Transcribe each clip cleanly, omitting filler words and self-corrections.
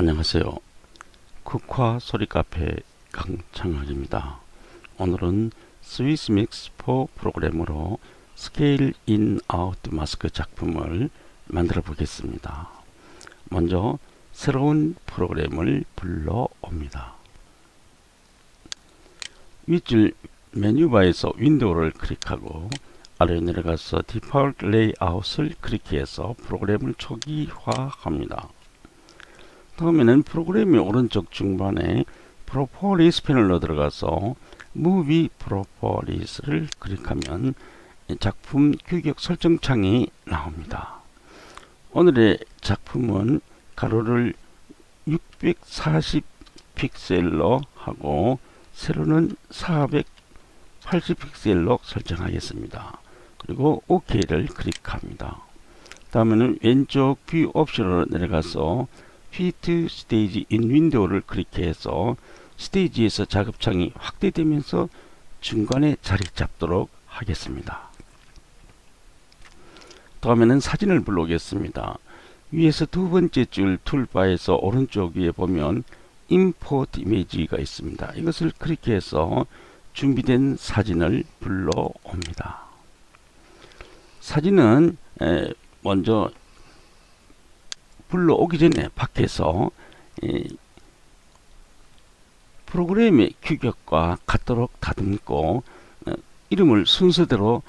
안녕하세요. 국화 소리카페 강창학입니다. 오늘은 스위스 믹스 4 프로그램으로 스케일 인 아웃 마스크 작품을 만들어 보겠습니다. 먼저 새로운 프로그램을 불러옵니다. 윗줄 메뉴바에서 윈도우를 클릭하고 아래로 내려가서 디폴트 레이아웃을 클릭해서 프로그램을 초기화합니다. 다음에는 프로그램의 오른쪽 중반에 프로퍼리스 패널로 들어가서 무비 프로퍼리스를 클릭하면 작품 규격 설정 창이 나옵니다. 오늘의 작품은 가로를 640 픽셀로 하고 세로는 480 픽셀로 설정하겠습니다. 그리고 OK를 클릭합니다. 다음에는 왼쪽 뷰 옵션으로 내려가서 Fit 스테이지 인 윈도우를 클릭해서 스테이지에서 작업창이 확대되면서 중간에 자리 잡도록 하겠습니다. 다음에는 사진을 불러오겠습니다. 위에서 두 번째 줄 툴바에서 오른쪽 위에 보면 임포트 이미지가 있습니다. 이것을 클릭해서 준비된 사진을 불러옵니다. 사진은 먼저 불러오기 전에 밖에서 프로그램의 규격과 같도록 다듬고 이름을 순서대로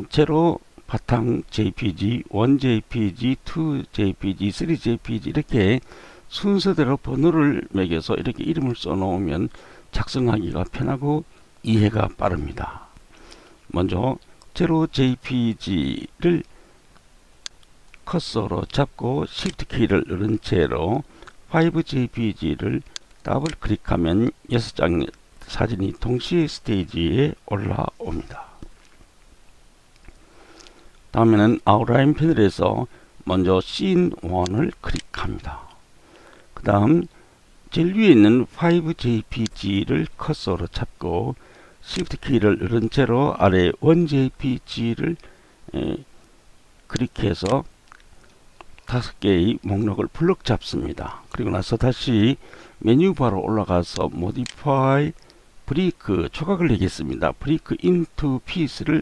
제로 바탕 JPG, 1 JPG, 2 JPG, 3 JPG 이렇게 순서대로 번호를 매겨서 이렇게 이름을 써놓으면 작성하기가 편하고 이해가 빠릅니다. 먼저 제로 JPG를 커서로 잡고 Shift 키를 누른 채로 5JPG를 더블 클릭하면 6장의 사진이 동시에 스테이지에 올라옵니다. 다음에는 아웃라인 패널에서 먼저 씬 1을 클릭합니다. 그 다음 제일 위에 있는 5JPG를 커서로 잡고 Shift 키를 누른 채로 아래 1JPG를 클릭해서 5개의 목록을 블록 잡습니다. 그리고 나서 다시 메뉴바로 올라가서 Modify Break 조각을 내겠습니다. Break into Piece를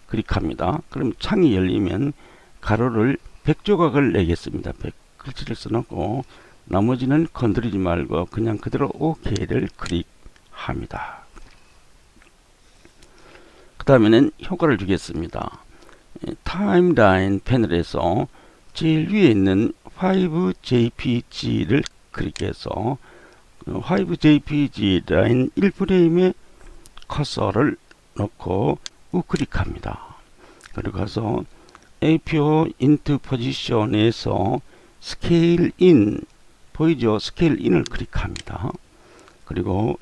클릭합니다. 그럼 창이 열리면 가로를 100조각을 내겠습니다. 100 글씨를 써놓고 나머지는 건드리지 말고 그냥 그대로 OK를 클릭합니다. 그 다음에는 효과를 주겠습니다. 타임라인 패널에서 제일 위에 있는 5JPG를 클릭해서 5JPG 라인 1프레임에 커서를 넣고 우클릭합니다. 그리고 가서 APO into position에서 스케일 인 보이죠? 스케일 인을 클릭합니다. 그리고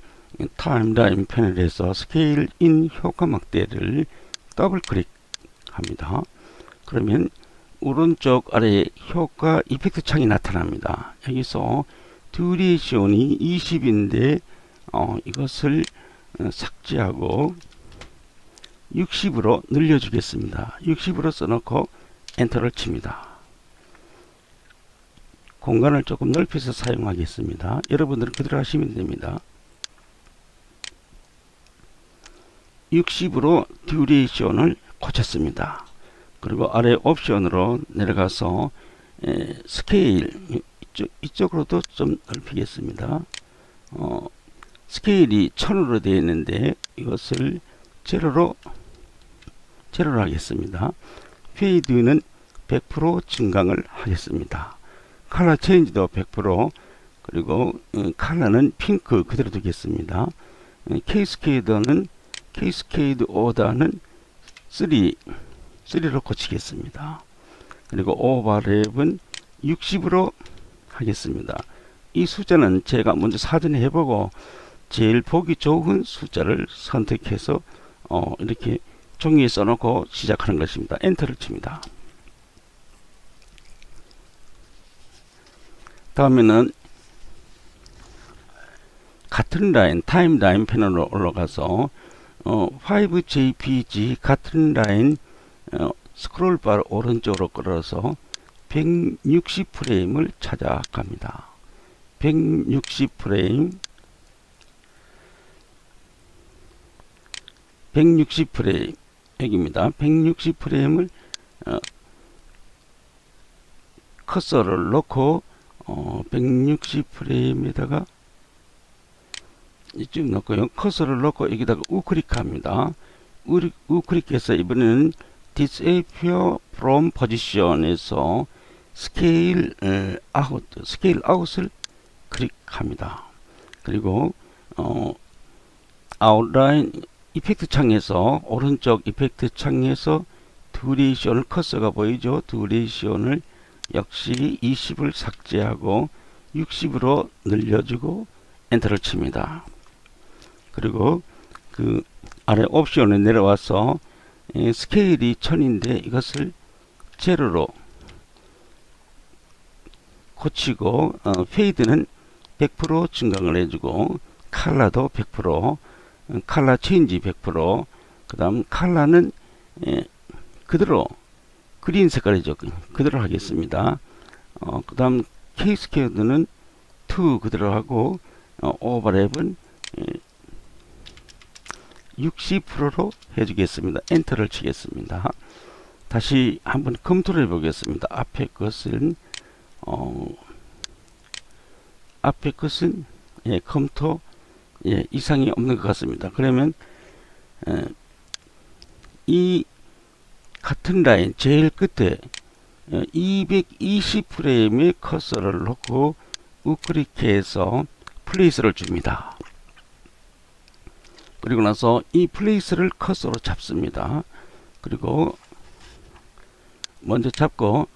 타임라인 패널에서 스케일 인 효과 막대를 더블 클릭합니다. 그러면 오른쪽 아래에 효과 이펙트 창이 나타납니다. 여기서 듀레이션이 20인데 이것을 삭제하고 60으로 늘려주겠습니다. 60으로 써놓고 엔터를 칩니다. 공간을 조금 넓혀서 사용하겠습니다. 여러분들은 그대로 하시면 됩니다. 60으로 듀레이션을 고쳤습니다. 그리고 아래 옵션으로 내려가서 스케일 이쪽으로도 좀 넓히겠습니다. 스케일이 1000으로 되어 있는데 이것을 제로로 하겠습니다. 페이드는 100% 증강을 하겠습니다. 컬러 체인지도 100% 그리고 컬러는 핑크 그대로 두겠습니다. 케이스케이드 오더는 3로 고치겠습니다. 그리고 오버랩은 60으로 하겠습니다. 이 숫자는 제가 먼저 사전에 해보고 제일 보기 좋은 숫자를 선택해서 이렇게 종이에 써놓고 시작하는 것입니다. 엔터를 칩니다. 다음에는 같은 라인 타임라인 패널로 올라가서 5JPG 같은 라인 스크롤바를 오른쪽으로 끌어서 160 프레임을 찾아갑니다. 160프레임 160프레임 여기입니다. 160프레임을 커서를 놓고 160프레임에다가 이쪽 놓고요. 커서를 놓고 여기다가 우클릭합니다. 우클릭해서 이번에는 disappear from position에서 스케일 아웃을 클릭합니다. 그리고 아웃라인 이펙트 창에서 오른쪽 이펙트 창에서 듀레이션을 커서가 보이죠. 듀레이션을 역시 20을 삭제하고 60으로 늘려주고 엔터를 칩니다. 그리고 그 아래 옵션에 내려와서 스케일이 1000인데 이것을 제로로 고치고 페이드는 100% 증강을 해주고 칼라도 100% 칼라 체인지 100% 그 다음 칼라는 그대로 그린 색깔이죠. 그대로 하겠습니다. 그 다음 K스퀘어드는 2 그대로 하고 오버랩은 60%로 해주겠습니다. 엔터를 치겠습니다. 다시 한번 검토를 해보겠습니다. 앞에 것은 검토 이상이 없는 것 같습니다. 그러면 이 같은 라인 제일 끝에 220프레임의 커서를 놓고 우클릭해서 플레이스를 줍니다. 그리고 나서 이 플레이스를 커서로 잡습니다. 그리고 먼저 잡고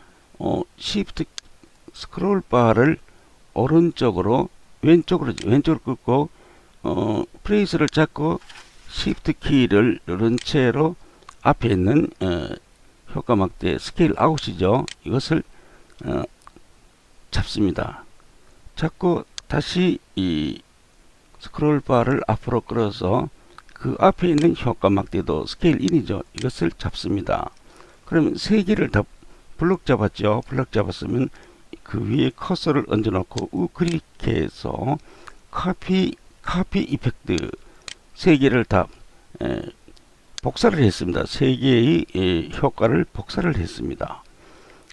시프트 스크롤 바를 오른쪽으로 왼쪽으로 끄고 플레이스를 잡고 시프트 키를 누른 채로 앞에 있는 효과 막대 스케일 아웃이죠. 이것을 잡습니다. 잡고 다시 이 스크롤 바를 앞으로 끌어서 그 앞에 있는 효과 막대도 스케일 인이죠. 이것을 잡습니다. 그러면 세 개를 다 블럭 잡았죠. 블럭 잡았으면 그 위에 커서를 얹어 놓고 우클릭해서 카피 이펙트 세 개를 다 복사를 했습니다. 세 개의 효과를 복사를 했습니다.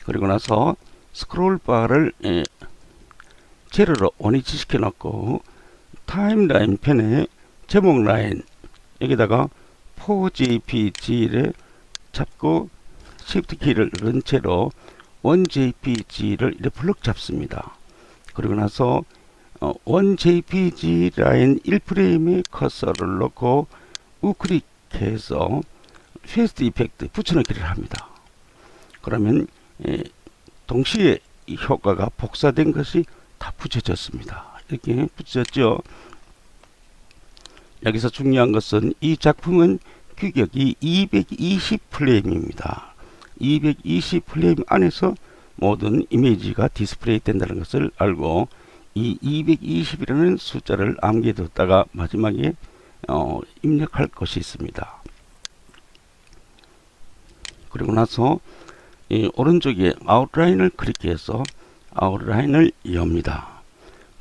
그리고 나서 스크롤 바를 제로로 원위치 시켜 놓고 타임라인 편에 제목 라인 여기다가 4JPG를 잡고 Shift 키를 누른 채로 1JPG를 이렇게 블럭 잡습니다. 그리고 나서 1JPG 라인 1프레임에 커서를 놓고 우클릭해서 페스트 이펙트 붙여넣기를 합니다. 그러면 동시에 이 효과가 복사된 것이 다 붙여졌습니다. 이렇게 붙여졌죠. 여기서 중요한 것은 이 작품은 규격이 220프레임입니다. 220프레임 안에서 모든 이미지가 디스플레이 된다는 것을 알고 이 220이라는 숫자를 암기해뒀다가 마지막에 입력할 것이 있습니다. 그리고 나서 이 오른쪽에 아웃라인을 클릭해서 아웃라인을 엽니다.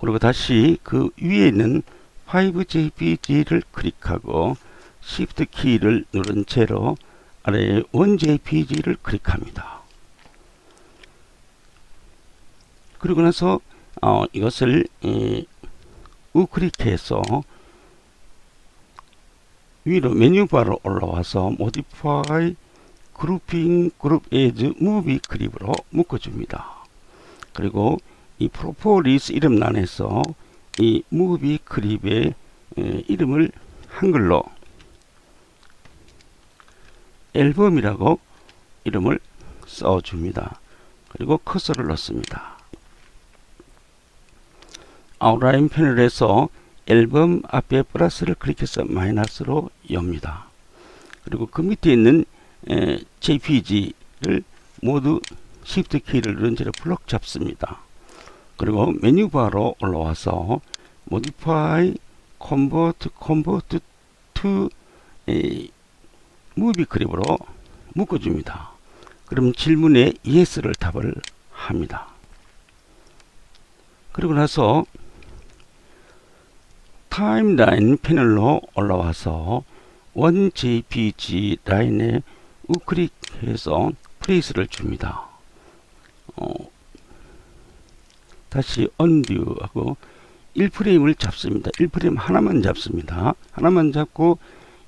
그리고 다시 그 위에 있는 5JPG를 클릭하고 Shift 키를 누른 채로 아래에 1JPG를 클릭합니다. 그리고 나서 이것을 우클릭해서 위로 메뉴바로 올라와서 Modify Grouping Group as Movie 클립으로 묶어줍니다. 그리고 이 프로포리스 이름란에서 이 무비 클립의 이름을 한글로 앨범이라고 이름을 써줍니다. 그리고 커서를 넣습니다. 아웃라인 패널에서 앨범 앞에 플러스를 클릭해서 마이너스로 엽니다. 그리고 그 밑에 있는 JPG를 모두 Shift 키를 누른 채로 블럭 잡습니다. 그리고 메뉴바로 올라와서 Modify Convert to Movie 클립으로 묶어줍니다. 그럼 질문에 Yes를 답을 합니다. 그리고 나서 타임라인 패널로 올라와서 원 JPG 라인에 우클릭해서 플레이스를 줍니다. 다시 언뷰하고 1프레임을 잡습니다. 1프레임 하나만 잡습니다. 하나만 잡고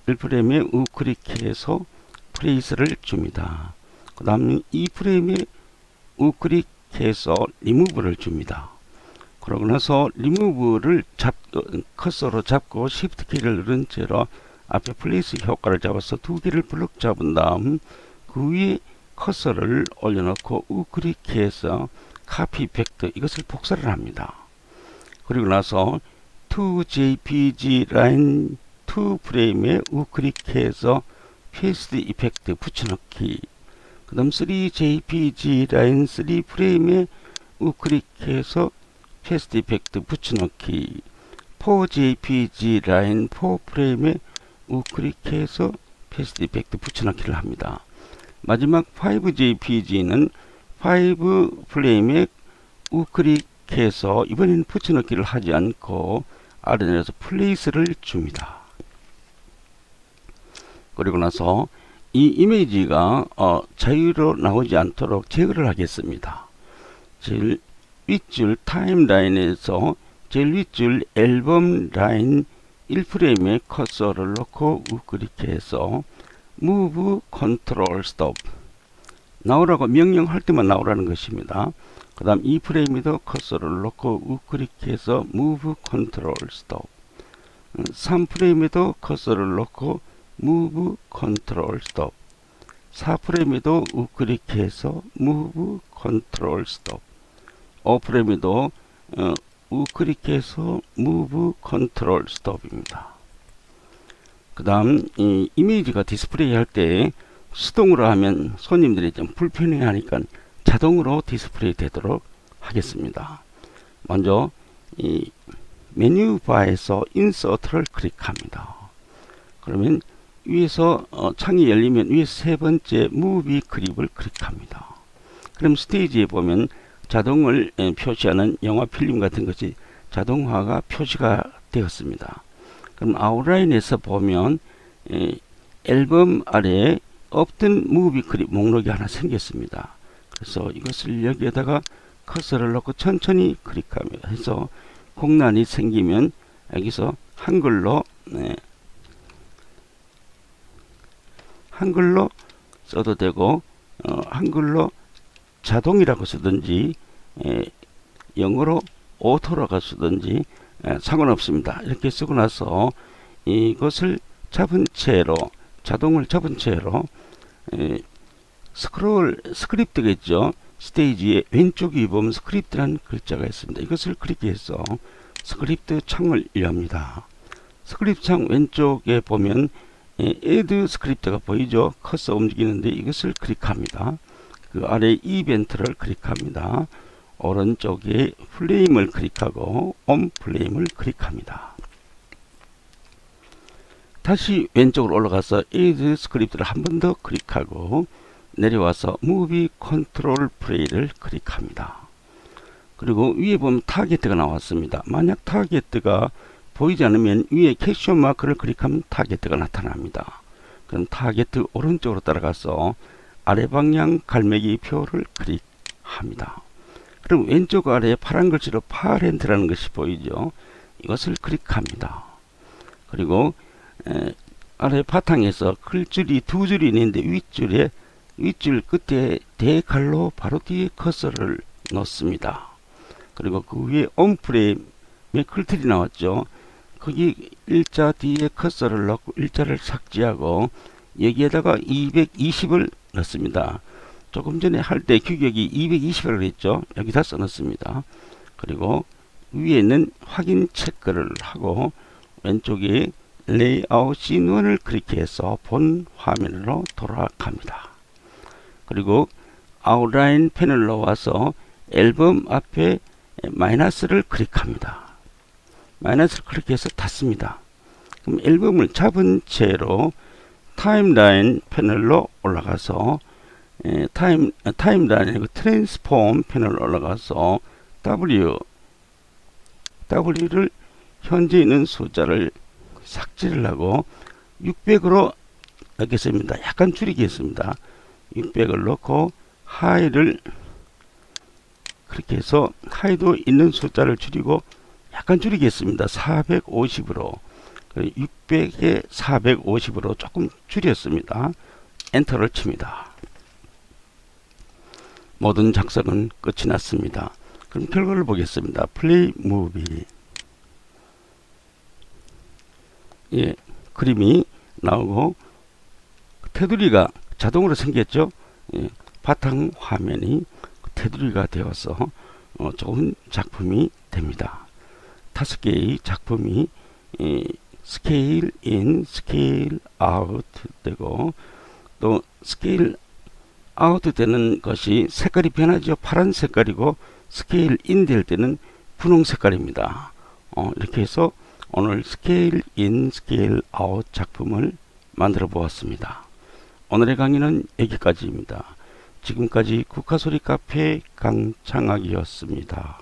1프레임에 우클릭해서 플레이스를 줍니다. 그 다음에 2프레임에 우클릭해서 리무브를 줍니다. 그러고 나서 리무브를 커서로 잡고 시프트 키를 누른 채로 앞에 플레이스 효과를 잡아서 두 개를 블럭 잡은 다음 그 위에 커서를 올려놓고 우클릭해서 카피 이펙트 이것을 복사를 합니다. 그리고 나서 2JPG 라인 2프레임에 우클릭해서 페이스트 이펙트 붙여넣기, 그 다음 3JPG 라인 3프레임에 우클릭해서 페이스트 이펙트 붙여넣기, 4JPG 라인 4프레임에 우클릭해서 페이스트 이펙트 붙여넣기를 합니다. 마지막 5JPG는 5프레임에 우클릭해서 이번에는 붙여넣기를 하지 않고 아래 내려서 플레이스를 줍니다. 그리고 나서 이 이미지가 자유로 나오지 않도록 제거를 하겠습니다. 제일 윗줄 타임라인에서 제일 윗줄 앨범 라인 1프레임에 커서를 놓고 우클릭해서 Move Control Stop 나오라고 명령할 때만 나오라는 것입니다. 그 다음 2프레임에도 커서를 놓고 우클릭해서 Move Control Stop, 3프레임에도 커서를 놓고 Move Control Stop, 4프레임에도 우클릭해서 Move Control Stop, 5프레임에도 우클릭해서 Move Control Stop입니다. 그 다음 이 이미지가 디스플레이 할 때 수동으로 하면 손님들이 좀 불편해 하니까 자동으로 디스플레이 되도록 하겠습니다. 먼저 이 메뉴바에서 인서트를 클릭합니다. 그러면 위에서 창이 열리면 위에 세 번째 무비 그립을 클릭합니다. 그럼 스테이지에 보면 자동을 표시하는 영화 필름 같은 것이 자동화가 표시가 되었습니다. 그럼 아웃라인에서 보면 앨범 아래에 없던 무비 그립 목록이 하나 생겼습니다. 그래서 이것을 여기에다가 커서를 넣고 천천히 클릭하며 해서 공란이 생기면 여기서 한글로 한글로 써도 되고 한글로 자동이라고 쓰든지 영어로 오토라고 쓰든지 상관없습니다. 이렇게 쓰고 나서 이것을 잡은 채로 자동을 잡은 채로 스크립트겠죠. 스테이지의 왼쪽 위 보면 스크립트라는 글자가 있습니다. 이것을 클릭해서 스크립트 창을 엽니다. 스크립트 창 왼쪽에 보면 add 스크립트가 보이죠. 커서 움직이는데 이것을 클릭합니다. 그 아래 이벤트를 클릭합니다. 오른쪽에 플레임을 클릭하고 on 플레임을 클릭합니다. 다시 왼쪽으로 올라가서 add 스크립트를 한 번 더 클릭하고 내려와서 Movie Control Play를 클릭합니다. 그리고 위에 보면 타겟가 나왔습니다. 만약 타겟가 보이지 않으면 위에 캡션 마크를 클릭하면 타겟가 나타납니다. 그럼 타겟 오른쪽으로 따라가서 아래 방향 갈매기 표를 클릭합니다. 그럼 왼쪽 아래에 파란 글씨로 파렌트라는 것이 보이죠. 이것을 클릭합니다. 그리고 아래 바탕에서 글줄이 두 줄이 있는데 윗줄 끝에 대갈로 바로 뒤에 커서를 넣습니다. 그리고 그 위에 온프레임에 글틀이 나왔죠. 거기 일자 뒤에 커서를 넣고 일자를 삭제하고 여기에다가 220을 넣습니다. 조금 전에 할 때 규격이 220이라고 했죠. 여기다 써넣습니다. 그리고 위에는 확인 체크를 하고 왼쪽에 레이아웃 씬1을 클릭해서 본 화면으로 돌아갑니다. 그리고 아웃라인 패널로 와서 앨범 앞에 마이너스를 클릭합니다. 마이너스를 클릭해서 닫습니다. 그럼 앨범을 잡은 채로 타임라인 패널로 올라가서 타임라인 트랜스폼 패널로 올라가서 W를 현재 있는 숫자를 삭제를 하고 600으로 넣겠습니다. 약간 줄이겠습니다. 600을 넣고 하이를 그렇게 해서 하이도 있는 숫자를 줄이고 약간 줄이겠습니다. 450으로 600에 450으로 조금 줄였습니다. 엔터를 칩니다. 모든 작성은 끝이 났습니다. 그럼 결과를 보겠습니다. 플레이 무비. 예, 그림이 나오고 테두리가 자동으로 생겼죠. 예, 바탕 화면이 테두리가 되어서 좋은 작품이 됩니다. 5개의 작품이 스케일 인, 스케일 아웃 되고 또 스케일 아웃 되는 것이 색깔이 변하죠. 파란 색깔이고 스케일 인 될 때는 분홍 색깔입니다. 이렇게 해서 오늘 스케일 인, 스케일 아웃 작품을 만들어 보았습니다. 오늘의 강의는 여기까지입니다. 지금까지 국화소리 카페 강창학이었습니다.